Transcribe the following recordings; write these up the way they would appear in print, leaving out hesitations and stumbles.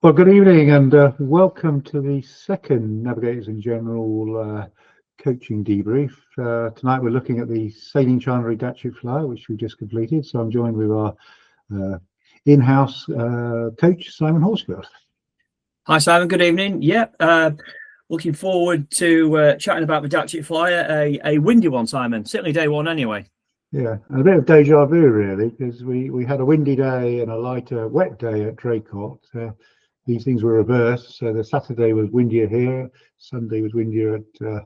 Well, good evening and welcome to the second Navigators in General coaching debrief. Tonight we're looking at the Sailing Chandlery Datchet Flyer, which we just completed. So I'm joined with our in-house coach, Simon Horsfield. Hi, Simon. Good evening. Looking forward to chatting about the Datchet Flyer, a windy one, Simon. Certainly day one anyway. Yeah, and a bit of deja vu really, because we had a windy day and a lighter wet day at Draycott. These things were reversed, so the Saturday was windier here, Sunday was windier at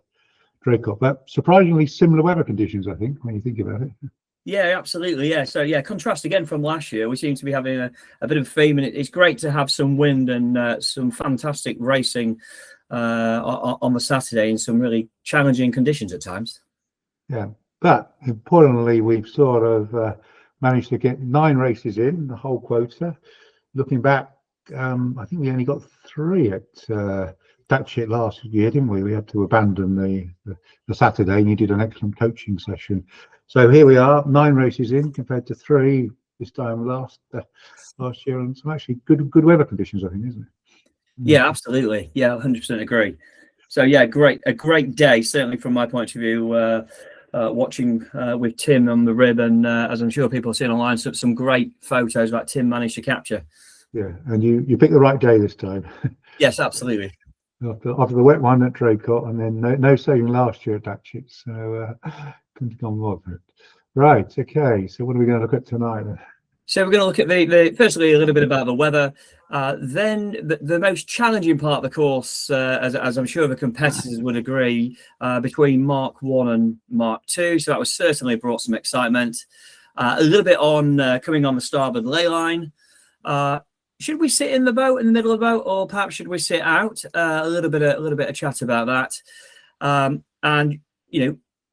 Draycott, but surprisingly similar weather conditions, I think, when you think about it. Yeah, absolutely. Yeah, so yeah, contrast again from last year. We seem to be having a bit of a theme, and it's great to have some wind and some fantastic racing on the Saturday in some really challenging conditions at times. Yeah, but importantly, we've sort of managed to get 9 races in, the whole quota. Looking back, I think we only got 3 at Datchet last year, didn't we? We had to abandon the Saturday, and you did an excellent coaching session. So here we are, 9 races in compared to 3 this time last year, and some actually good weather conditions, I think, isn't it? Yeah, absolutely. Yeah, 100% agree. So yeah, a great day, certainly from my point of view. Watching with Tim on the rib, and as I'm sure people have seen online, some great photos that Tim managed to capture. Yeah, and you picked the right day this time. Yes, absolutely. After the wet one at Draycott, and then no sailing last year at Datchet, so couldn't have gone more for it. Right, okay, so what are we going to look at tonight then? So we're going to look at firstly a little bit about the weather, then the most challenging part of the course, as I'm sure the competitors would agree, between Mark 1 and Mark 2. So that was certainly brought some excitement. A little bit on coming on the starboard ley line. Should we sit in the boat, in the middle of the boat, or perhaps should we sit out? A little bit of chat about that. And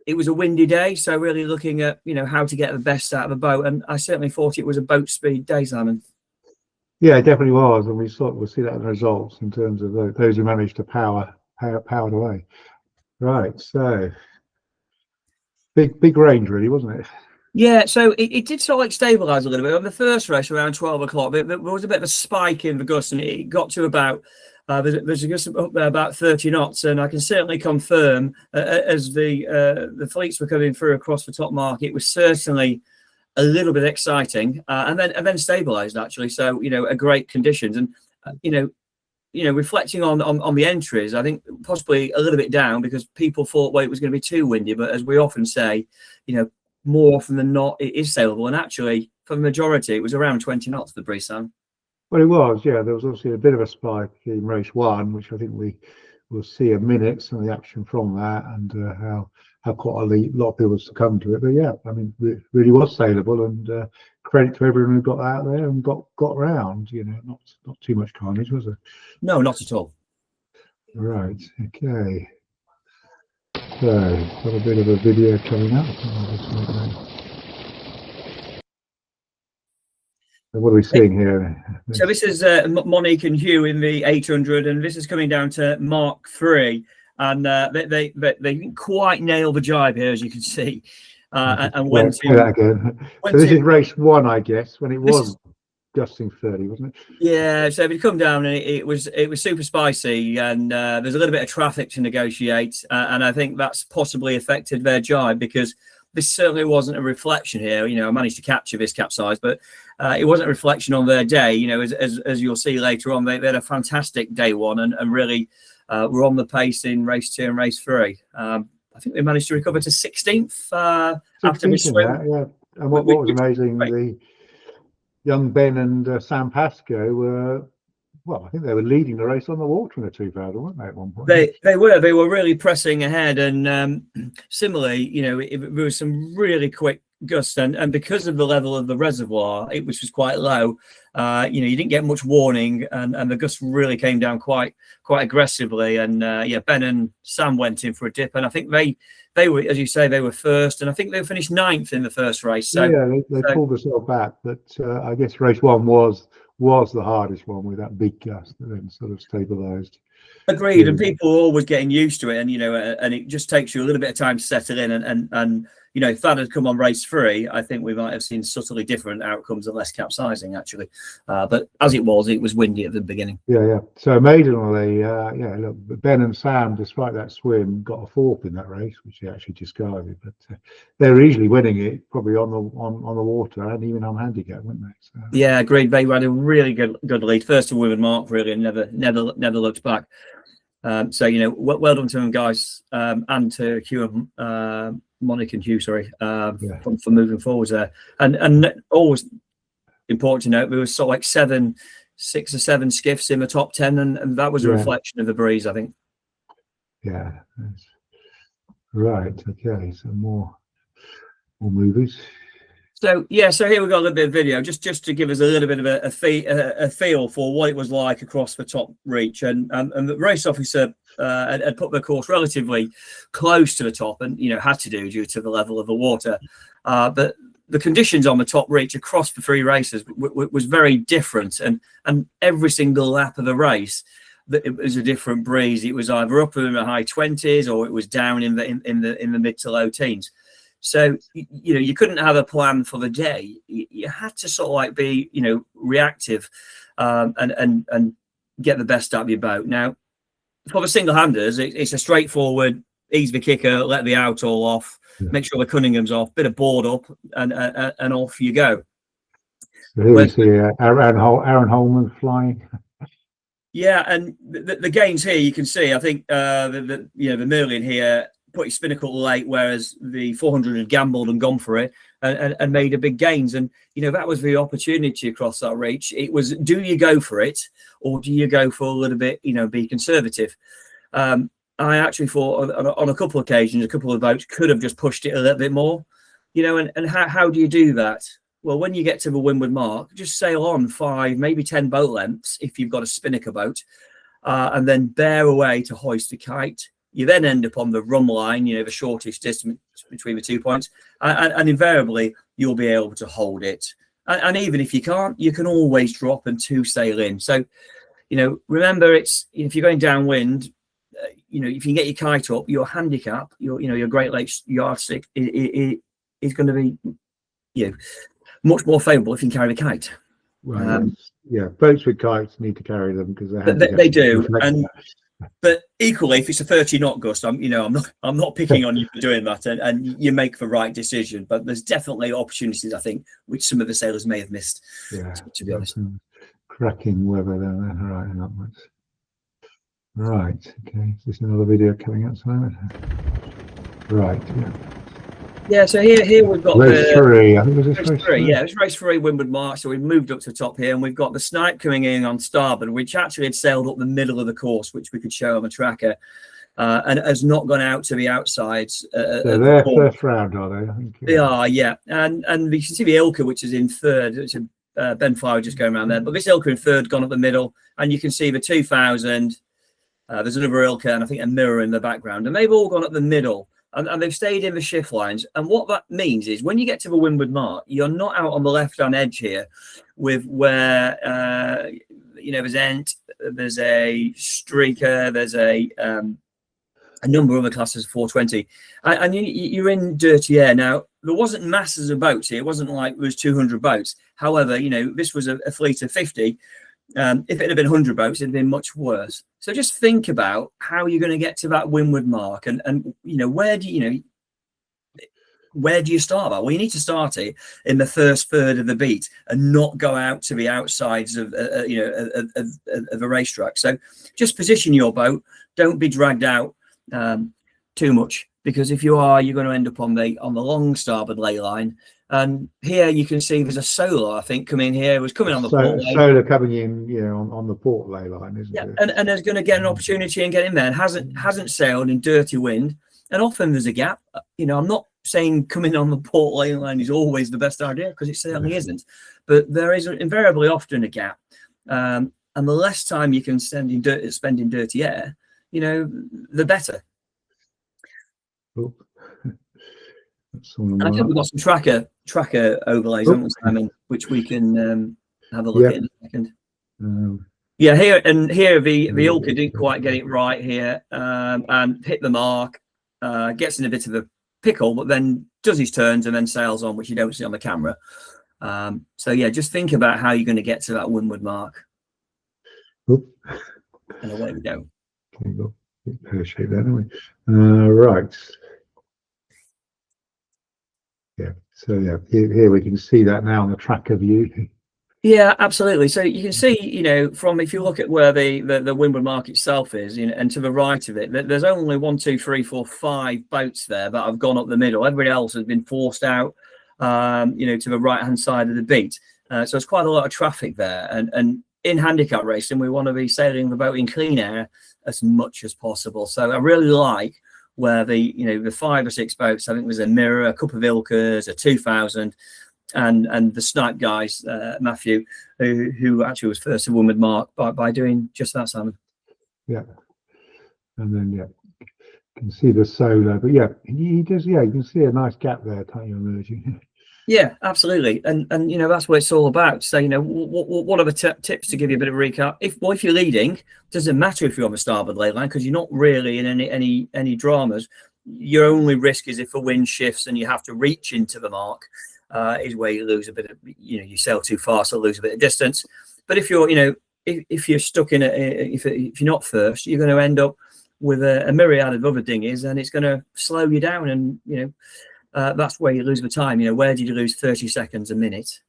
it was a windy day, so really looking at how to get the best out of the boat, and I certainly thought it was a boat speed day, Simon. Yeah, it definitely was, and we'll see that in the results in terms of those who managed to power it away. Right, so big range really, wasn't it? Yeah, so it did sort of like stabilise a little bit. On the first race around 12 o'clock, there was a bit of a spike in the gust, and it got to about there's a gust up there about 30 knots, and I can certainly confirm as the fleets were coming through across the top mark, it was certainly a little bit exciting, and then stabilised actually. So a great conditions, and reflecting on the entries, I think possibly a little bit down because people thought it was going to be too windy, but as we often say, more often than not, it is sailable, and actually, for the majority, it was around 20 knots for the breeze, Sam. Well, it was, yeah. There was obviously a bit of a spike in race 1, which I think we will see a minute some of the action from that, and how quite a lot of people succumbed to it. But yeah, I mean, it really was sailable, and credit to everyone who got out there and got round. Not too much carnage, was there? No, not at all. Right. Okay. So, got a bit of a video coming up. So what are we seeing here? So this is Monique and Hugh in the 800, and this is coming down to Mark 3, and they didn't quite nail the jibe here, as you can see. And went to that again. So this is race 1, I guess, when it was gusting 30, wasn't it? Yeah, so it come down, and it was super spicy, and there's a little bit of traffic to negotiate, and I think that's possibly affected their jibe, because this certainly wasn't a reflection here. I managed to capture this capsize, but it wasn't a reflection on their day. As you'll see later on, they had a fantastic day 1, and really were on the pace in race 2 and race 3. I think they managed to recover to 16th after this swim. Yeah, and what was amazing, the young Ben and Sam Pascoe were, well, I think they were leading the race on the water in the 2000, weren't they, at one point? They were really pressing ahead, and similarly, there was some really quick gusts, and because of the level of the reservoir, which was quite low, you didn't get much warning, and the gusts really came down quite aggressively, and Ben and Sam went in for a dip, and I think they were, as you say, they were first, and I think they finished 9th in the first race. So yeah, they pulled themselves back, but I guess race 1 was the hardest one, with that big gust that then sort of stabilised. Agreed, and people are always getting used to it, and and it just takes you a little bit of time to settle in, and you know, if that had come on race 3, I think we might have seen subtly different outcomes and less capsizing, actually. But as it was windy at the beginning. Yeah. So amazingly, yeah, look, Ben and Sam, despite that swim, got a 4th in that race, which they actually discarded. But they were easily winning it, probably on the water and even on handicap, weren't they? So, yeah, agreed. They had a really good lead. First to win with Mark, really, and never looked back. So, you know, well done to them, guys, and to Hugh, Monique and Hugh, sorry, for moving forwards there. And always important to note, there was sort of like 6 or 7 skiffs in the top 10, and that was a reflection of the breeze, I think. Yeah. Right. Okay. So more movies. So yeah, so here we've got a little bit of video, just to give us a little bit of a feel for what it was like across the top reach, and the race officer had put the course relatively close to the top, and you know had to do due to the level of the water, but the conditions on the top reach across the 3 races was very different, and every single lap of the race, it was a different breeze. It was either up in the high 20s or it was down in the mid to low teens. So, you know, you couldn't have a plan for the day. You had to sort of like be, you know, reactive and get the best out of your boat. Now, for the single-handers, it's a straightforward, ease the kicker, let the out all off, make sure the Cunningham's off, bit of board up, and off you go. So here we see Aaron Holman flying. Yeah, and the gains here, you can see, I think, the Merlin here put his spinnacle late, whereas the 400 had gambled and gone for it and made a big gains. And, you know, that was the opportunity across that reach. It was, do you go for it or do you go for a little bit, you know, be conservative? I actually thought on a couple of occasions, a couple of boats could have just pushed it a little bit more, you know, and how do you do that? Well, when you get to the windward mark, just sail on 5, maybe 10 boat lengths if you've got a spinnaker boat, and then bear away to hoist the kite. You then end up on the rum line, you know, the shortest distance between the 2 points, and invariably you'll be able to hold it. And even if you can't, you can always drop and 2 sail in. So, you know, remember, it's if you're going downwind, you know, if you can get your kite up, your handicap, your Great Lakes yardstick is going to be, you know, much more favourable if you can carry the kite. Well, yeah, boats with kites need to carry them because they do. But equally, if it's a 30 knot gust, I'm not picking on you for doing that, and you make the right decision. But there's definitely opportunities, I think, which some of the sailors may have missed. Yeah, to be honest. Cracking weather there, right, and upwards. Right, okay. Is this another video coming up, Simon? Right, yeah. Yeah, so here we've got race 3. I think it was race 3. Yeah, it was race 3, windward mark. So we've moved up to the top here, and we've got the Snipe coming in on starboard, which actually had sailed up the middle of the course, which we could show on the tracker, and has not gone out to the outsides. So they're first round, are they? I think, They are, yeah. And you can see the Ilka, which is in 3rd. It's Ben Flower just going around there, but this Ilka in 3rd, gone up the middle, and you can see the 2000. There's another Ilka, and I think a mirror in the background, and they've all gone up the middle. And they've stayed in the shift lines. And what that means is when you get to the windward mark, you're not out on the left-hand edge here with where, you know, there's Ent, there's a Streaker, there's a number of other classes of 420. And you're in dirty air. Now, there wasn't masses of boats here. It wasn't like there was 200 boats. However, you know, this was a fleet of 50. If it had been 100 boats, it'd been much worse. So just think about how you're going to get to that windward mark, and you know, where do you start that? Well, you need to start it in the first third of the beat and not go out to the outsides of of a racetrack. So just position your boat. Don't be dragged out too much, because if you are, you're going to end up on the long starboard ley line. And here you can see there's a Solar, I think, coming here. It was coming on the port lane. Solar coming in, you know, on the port ley line, isn't it? And there's going to get an opportunity and get in there, and hasn't sailed in dirty wind. And often there's a gap. You know, I'm not saying coming on the port ley line is always the best idea, because it certainly isn't. But there is invariably often a gap. And the less time you can spend in dirty air, you know, the better. Oh. And I think we've got some tracker overlays, haven't we, Simon, which we can have a look at in a second. Yeah, here the Ilka didn't quite get it right here, and hit the mark, gets in a bit of pickle, but then does his turns and then sails on, which you don't see on the camera. So yeah, just think about how you're going to get to that windward mark. Oop. And away we go. Okay, got a bit pear-shaped there, haven't we? Right. Yeah. So yeah, here we can see that now on the tracker view. Yeah, absolutely. So you can see, you know, from if you look at where the windward mark itself is, you know, and to the right of it, there's only 1, 2, 3, 4, 5 boats there that have gone up the middle. Everybody else has been forced out, you know, to the right hand side of the beat. So there's quite a lot of traffic there. And in handicap racing, we want to be sailing the boat in clean air as much as possible. So I really like where the 5 or 6 boats. I think there's a Mirror, a couple of Ilkas, a 2000. And the snipe guys, Matthew, who actually was first to windward mark by doing just that, Simon. Yeah, and then yeah, you can see the solo, but yeah, he does. Yeah, you can see a nice gap there, can't you, emerging? Yeah, absolutely, and you know that's what it's all about. So you know, what are the tips to give you a bit of a recap? If you're leading, doesn't matter if you're on the starboard ley line because you're not really in any dramas. Your only risk is if the wind shifts and you have to reach into the mark. Is where you lose a bit of, you know, you sail too fast or lose a bit of distance. But if you're, you know, if you're stuck in if you're not first, you're going to end up with a myriad of other dinghies, and it's going to slow you down. And you know, that's where you lose the time. You know, where did you lose 30 seconds a minute?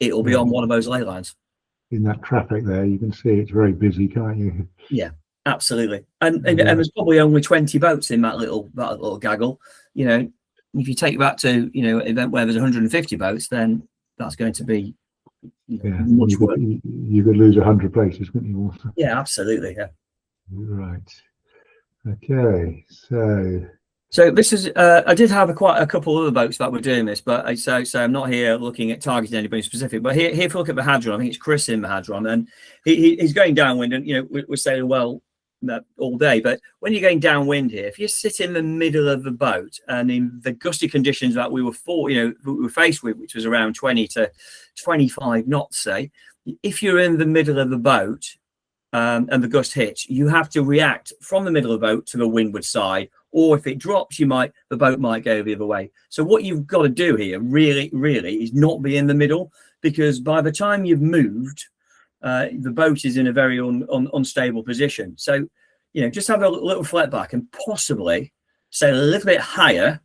It'll be on one of those ley lines. In that traffic there, you can see it's very busy, can't you? Yeah, absolutely. And there's probably only 20 boats in that little gaggle. You know. If you take that to, you know, an event where there's 150 boats, then that's going to be, you know, much work. You could lose 100 places, couldn't you? Also? Yeah, absolutely. Yeah. Right. Okay. So this is. I did have quite a couple other boats that were doing this, but so I'm not here looking at targeting anybody specific. But here if you look at the Hadron, I think it's Chris in the Hadron, and he's going downwind, and you know we're sailing well all day, but when you're going downwind here, if you sit in the middle of the boat and in the gusty conditions that we were faced with, which was around 20 to 25 knots, say, if you're in the middle of the boat and the gust hits, you have to react from the middle of the boat to the windward side, or if it drops, the boat might go the other way. So what you've got to do here really is not be in the middle, because by the time you've moved, the boat is in a very unstable position. So, you know, just have a little flat back and possibly sail a little bit higher,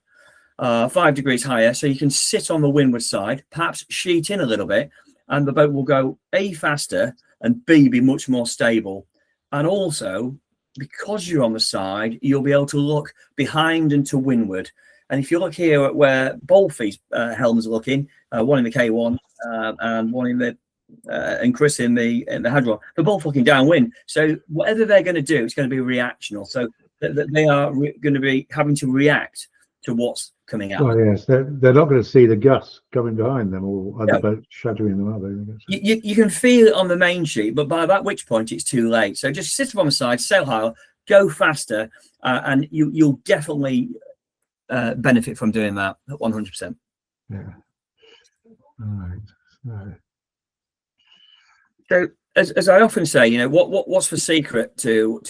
5 degrees higher, so you can sit on the windward side, perhaps sheet in a little bit, and the boat will go A, faster, and B, be much more stable. And also, because you're on the side, you'll be able to look behind and to windward. And if you look here at where Bolfie's helms are looking, one in the K1 and one in the and Chris in the Hadron, they're both looking downwind. So whatever they're going to do, it's going to be reactional. So they are going to be having to react to what's coming out. Well, yes, they're not going to see the gusts coming behind them or other boats shadowing them, are they? You can feel it on the main sheet, but by that which point it's too late. So just sit up on the side, sail higher, go faster, and you'll definitely benefit from doing that 100%. Yeah. All right. So as I often say, you know, what's the secret to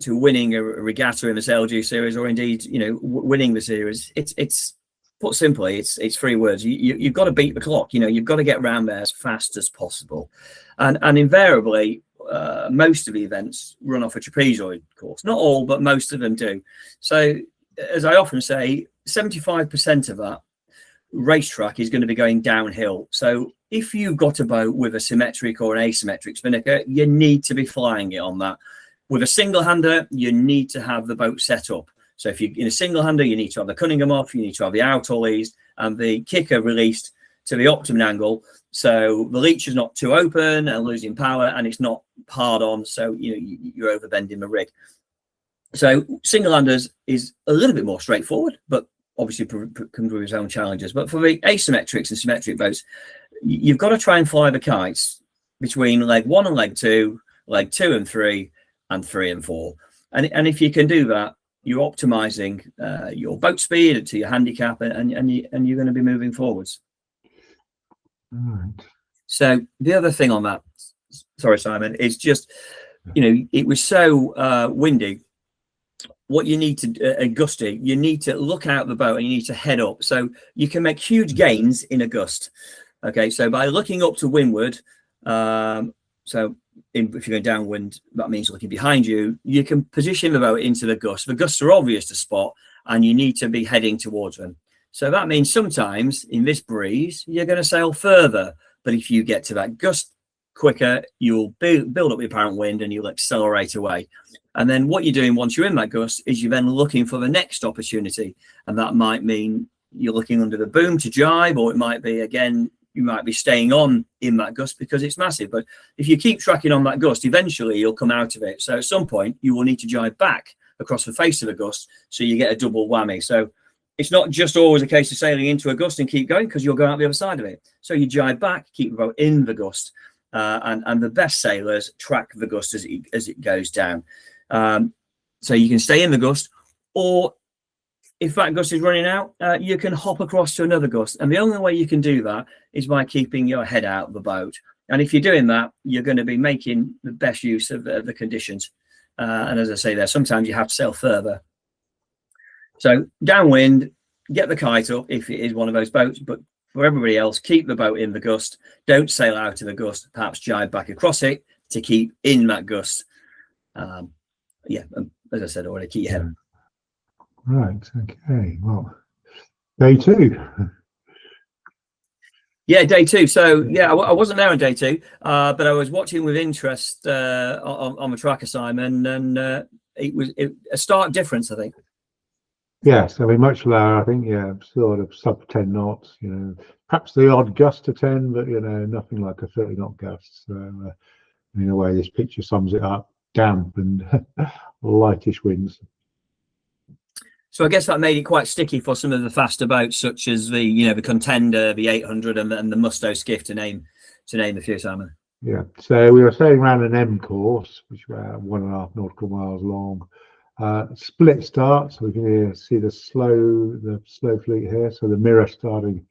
winning a regatta in the Sailjuice series, or indeed, you know, winning the series? It's put simply, it's 3 words. You've got to beat the clock. You know, you've got to get around there as fast as possible, and invariably, most of the events run off a trapezoid course. Not all, but most of them do. So as I often say, 75% of that racetrack is going to be going downhill. So if you've got a boat with a symmetric or an asymmetric spinnaker, you need to be flying it on that. With a single hander, you need to have the boat set up. So if you're in a single hander, you need to have the Cunningham off, you need to have the out ollies and the kicker released to the optimum angle, so the leech is not too open and losing power, and it's not hard on, so you know you're overbending the rig. So single handers is a little bit more straightforward, but obviously comes with its own challenges. But for the asymmetrics and symmetric boats, you've got to try and fly the kites between leg 1 and leg 2 and 3, and 3 and 4. And if you can do that, you're optimizing your boat speed to your handicap, and you're going to be moving forwards. Right. So the other thing on that, sorry Simon, is just, you know, it was so windy what you need to, a gusty, you need to look out the boat and you need to head up. So you can make huge gains in a gust. Okay, so by looking up to windward, if you're going downwind, that means looking behind you, you can position the boat into the gust. The gusts are obvious to spot and you need to be heading towards them. So that means sometimes in this breeze, you're going to sail further. But if you get to that gust quicker, you'll build up the apparent wind and you'll accelerate away. And then what you're doing once you're in that gust is you're then looking for the next opportunity. And that might mean you're looking under the boom to jibe, or it might be, again, you might be staying on in that gust because it's massive. But if you keep tracking on that gust, eventually you'll come out of it. So at some point you will need to jibe back across the face of the gust, so you get a double whammy. So it's not just always a case of sailing into a gust and keep going, because you'll go out the other side of it. So you jibe back, keep the boat in the gust, and the best sailors track the gust as it goes down. So you can stay in the gust, or if that gust is running out, you can hop across to another gust. And the only way you can do that is by keeping your head out of the boat. And if you're doing that, you're going to be making the best use of the conditions. And as I say there, sometimes you have to sail further. So downwind, get the kite up if it is one of those boats. But for everybody else, keep the boat in the gust. Don't sail out of the gust. Perhaps jibe back across it to keep in that gust. Yeah, as I said already, keep your head on. Right, okay, well, day 2. Yeah, day 2. So yeah, I wasn't there on day 2, but I was watching with interest on the track assignment, and it was a stark difference, I think. Yes, I mean, much lower, I think, yeah, sort of sub 10 knots, you know, perhaps the odd gust to 10, but, you know, nothing like a 30 knot gust. So in a way, this picture sums it up: damp and lightish winds. So I guess that made it quite sticky for some of the faster boats, such as the Contender, the 800, and the Musto skiff, to name a few, Simon. Yeah. So we were sailing around an M course, which was 1.5 nautical miles long. Split start, so we can see the slow fleet here. So the Mirror starting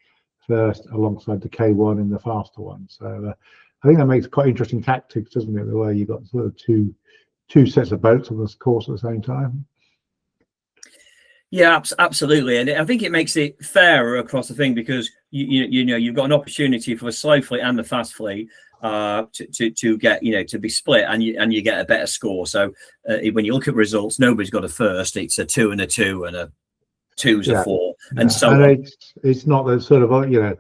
first alongside the K1 in the faster one. So I think that makes quite interesting tactics, doesn't it? The way you got sort of two sets of boats on this course at the same time. Yeah, absolutely, and I think it makes it fairer across the thing, because you've got an opportunity for the slow fleet and the fast fleet to get to be split, and you get a better score. So when you look at results, nobody's got a first. It's a 2 and a 2 and a 2's a 4, and so on. It's not the sort of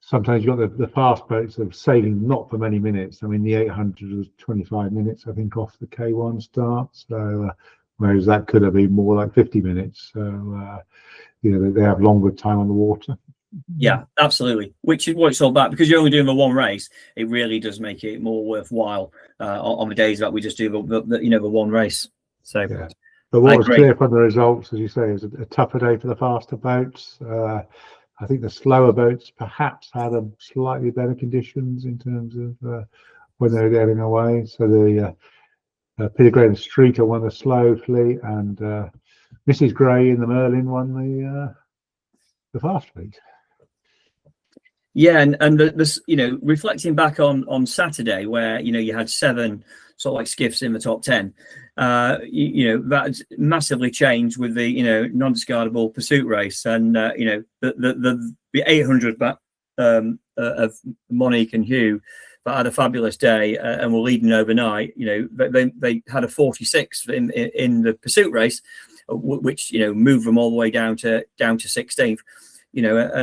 sometimes you've got the fast boats that are sailing not for many minutes. I mean, the 800 was 25 minutes, I think, off the K1 start. So whereas that could have been more like 50 minutes. So, they have longer time on the water. Yeah, absolutely. Which is what it's all about, because you're only doing the one race. It really does make it more worthwhile on the days that we just do the one race. So, yeah. But what was clear from the results, as you say, is a tougher day for the faster boats. I think the slower boats perhaps had a slightly better conditions in terms of when they were getting away. So the Peter Gray and Streeter won the slow fleet, and Mrs. Gray in the Merlin won the fast fleet. Yeah, and this, reflecting back on Saturday, where you had 7 sort of like skiffs in the top 10, that's massively changed with the non-discardable pursuit race, and the 800 of Monique and Hugh that had a fabulous day and were leading overnight. They had a 46 in the pursuit race, which moved them all the way down to 16th. That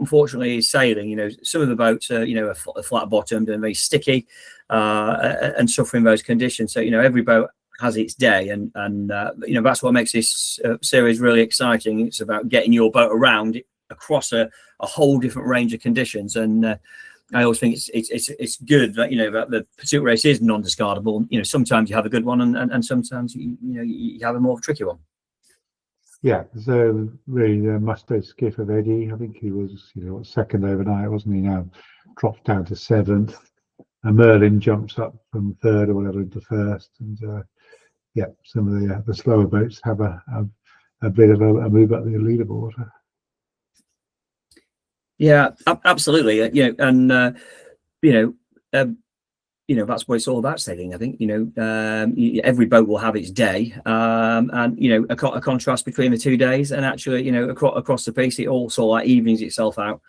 unfortunately is sailing. Some of the boats are flat bottomed and very sticky and suffering those conditions. So every boat has its day, and that's what makes this series really exciting. It's about getting your boat around across a whole different range of conditions, and I always think it's good that that the pursuit race is non-discardable. Sometimes you have a good one, and sometimes you have a more tricky one. Yeah, so really the Musto skiff of Eddie, I think he was second overnight, wasn't he? Now dropped down to 7th, and Merlin jumps up from 3rd or whatever into 1st, and some of the slower boats have a bit of a move up the leaderboard. Yeah, absolutely. that's what it's all about sailing. I think, every boat will have its day, and, a contrast between the 2 days, and actually, across the piece, it all sort of like evens itself out,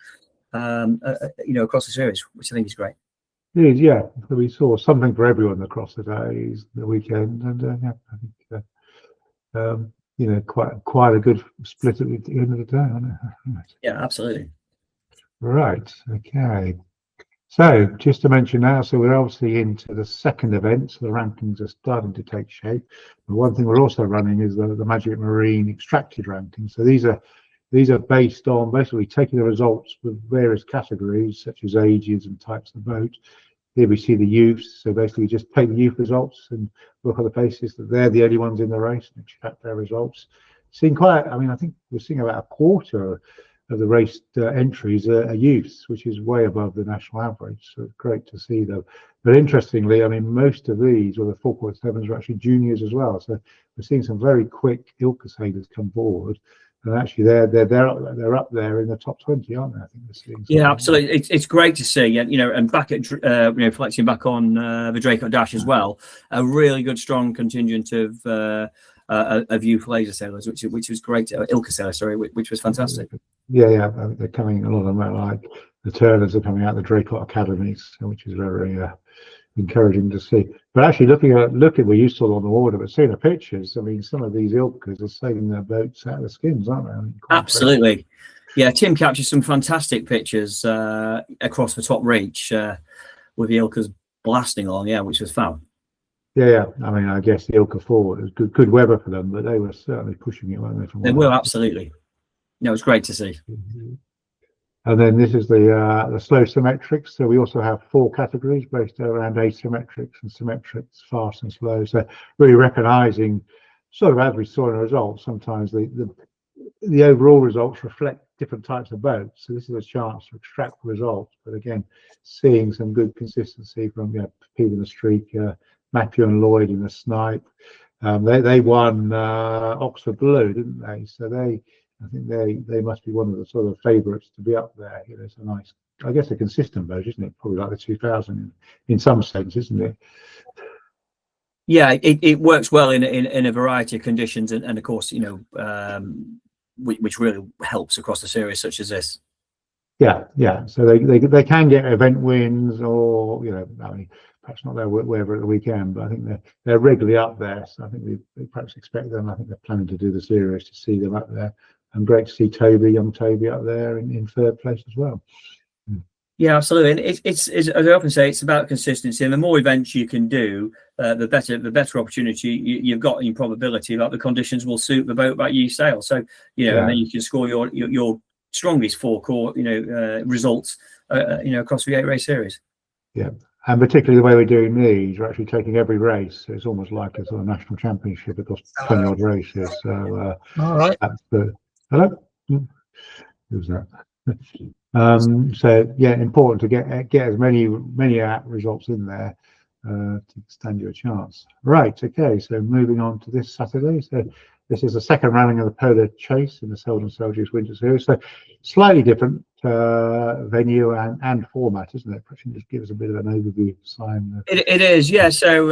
across the series, which I think is great. It is, yeah. So we saw something for everyone across the days, the weekend, and yeah, I think quite a good split at the end of the day, wasn't it? Right. Yeah, absolutely. Right. Okay. So just to mention now, so we're obviously into the second event, so the rankings are starting to take shape. But one thing we're also running is the Magic Marine extracted rankings. So these are based on basically taking the results with various categories such as ages and types of boat. Here we see the youths, so basically just take the youth results and look on the basis that they're the only ones in the race and extract their results. Seeing I think we're seeing about a quarter of the race entries are youths, which is way above the national average. So it's great to see them. But interestingly, I mean, most of these, or the 4.7s, are actually juniors as well. So we're seeing some very quick Ilka sailors come forward. And actually, they're up there in the top 20, aren't they? I think we're seeing. Yeah, absolutely. It's great to see, and back at reflecting back on the Draco Dash as well, a really good strong contingent of youth laser sailors, which was great. Ilka sailors, sorry, which was fantastic. Yeah, they're coming. A lot of them are like the Turners are coming out of the Draco academies, which is very encouraging to see. But actually, looking, we used to on the water, but seeing the pictures, I mean, some of these Ilkas are sailing their boats out of the skins, aren't they? I mean, absolutely. Impressive. Yeah, Tim captured some fantastic pictures across the top reach with the Ilkas blasting along, which was fun. Yeah. I mean, I guess the Ilka forward was good weather for them, but they were certainly pushing it, weren't they? They were, absolutely. No, it's great to see. And then this is the slow symmetrics. So we also have 4 categories based around asymmetrics and symmetrics, fast and slow. So really recognizing, sort of as we saw in the results, sometimes the overall results reflect different types of boats. So this is a chance to extract results. But again, seeing some good consistency from Pete in the Streaker, Matthew and Lloyd in the Snipe. They won Oxford Blue, didn't they? So I think they must be one of the sort of favourites to be up there. It's a nice, I guess, a consistent boat, isn't it? Probably like the 2000 in some sense, isn't it? Yeah, it works well in a variety of conditions, and of course, which really helps across the series such as this. Yeah. So they can get event wins, or I mean, perhaps not there wherever at the weekend, but I think they're regularly up there. So I think we perhaps expect them. I think they're planning to do the series to see them up there. And great to see young Toby up there in third place as well. Yeah, absolutely. And it's as I often say, it's about consistency. And the more events you can do, the better opportunity you've got in probability that the conditions will suit the boat that you sail. So and then you can score your strongest 4 core results across the 8 race series. Yeah. And particularly the way we're doing these, we're actually taking every race. So it's almost like a sort of national championship across 20 odd races. So all right. That's hello. Who's that? So yeah, important to get as many results in there to stand you a chance. Right. Okay. So moving on to this Saturday. So this is the second running of the Polar Chase in the Seldén Sailjuice Winter Series. So slightly different venue and format, isn't it? Perhaps you can just give us a bit of an overview, Simon. It is, yeah. So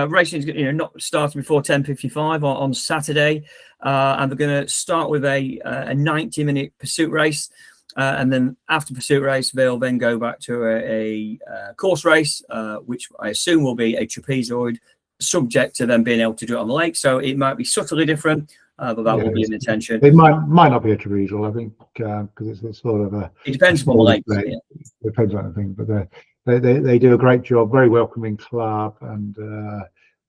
racing is not starting before 10:55 on Saturday, and we're going to start with a 90-minute pursuit race, and then after pursuit race, they'll then go back to a course race, which I assume will be a trapezoid, subject to them being able to do it on the lake. So it might be subtly different, but that will be an intention. It might not be a trapezoid, I think, because it's sort of a. It depends on the lake. Yeah. It depends on the thing, but they do a great job. Very welcoming club, and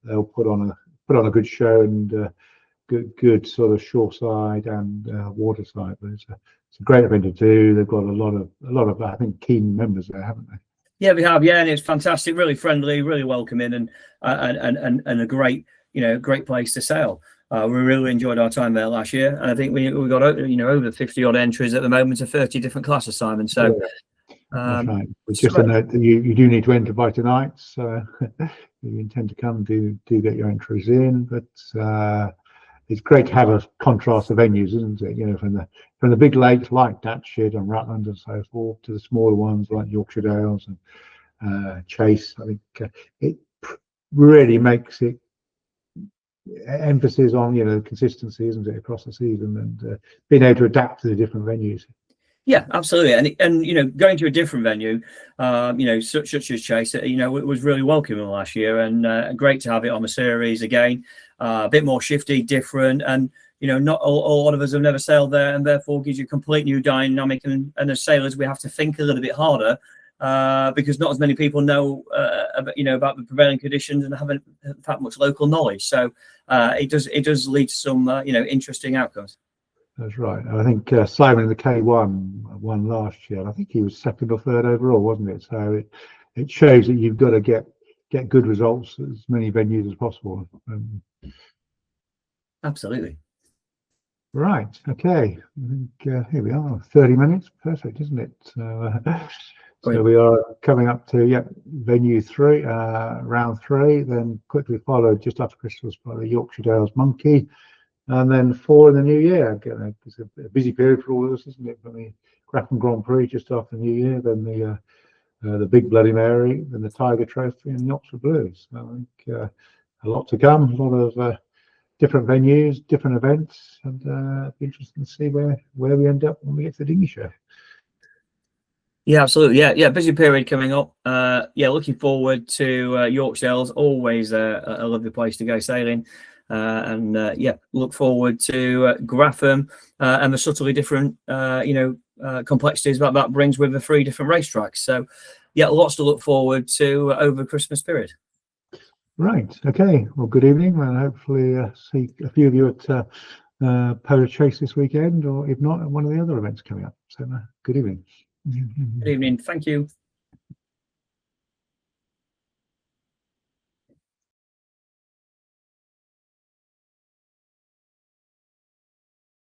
they'll put on a good show and good sort of shoreside and waterside. But it's a great event to do. They've got a lot of I think keen members there, haven't they? Yeah, we have. Yeah, and it's fantastic. Really friendly, really welcoming, and a great place to sail. We really enjoyed our time there last year, and I think we got over 50 odd entries at the moment of 30 different classes, Simon. So that's right. Just a note that you do need to enter by tonight. So if you intend to come, do get your entries in. But it's great to have a contrast of venues, isn't it? From the big lakes like Datchet and Rutland and so forth to the smaller ones like Yorkshire Dales chase. I think it really makes it emphasis on consistency, isn't it, across the season, and being able to adapt to the different venues. Yeah, absolutely, and going to a different venue, such as Chase, it was really welcome last year, and great to have it on the series again. A bit more shifty, different, and not a lot of us have never sailed there, and therefore gives you a complete new dynamic. And as sailors, we have to think a little bit harder because not as many people know about the prevailing conditions and haven't that much local knowledge. So it does lead to some interesting outcomes. That's right. I think Simon in the K1 won last year, and I think he was second or third overall, wasn't it? So it shows that you've got to get good results at as many venues as possible. Absolutely. Right. Okay. I think here we are. 30 minutes. Perfect, isn't it? So we are coming up to venue 3, round 3. Then quickly followed just after Christmas by the Yorkshire Dales Monkey. And then 4 in the new year. It's a busy period for all of us, isn't it? From the Grafton Grand Prix just after the new year, then the Big Bloody Mary, then the Tiger Trophy, and the Oxford Blues. So I think a lot to come. A lot of different venues, different events, and it'll be interesting to see where we end up when we get to the dinghy show. Yeah, absolutely. Yeah, busy period coming up. Looking forward to Yorkshire Dales. Always a lovely place to go sailing. Look forward to Grafton and the subtly different, complexities that brings with the 3 different racetracks. So, lots to look forward to over the Christmas period. Right. Okay. Well, good evening, and hopefully see a few of you at Polo Chase this weekend, or if not, at one of the other events coming up. So, good evening. Good evening. Thank you.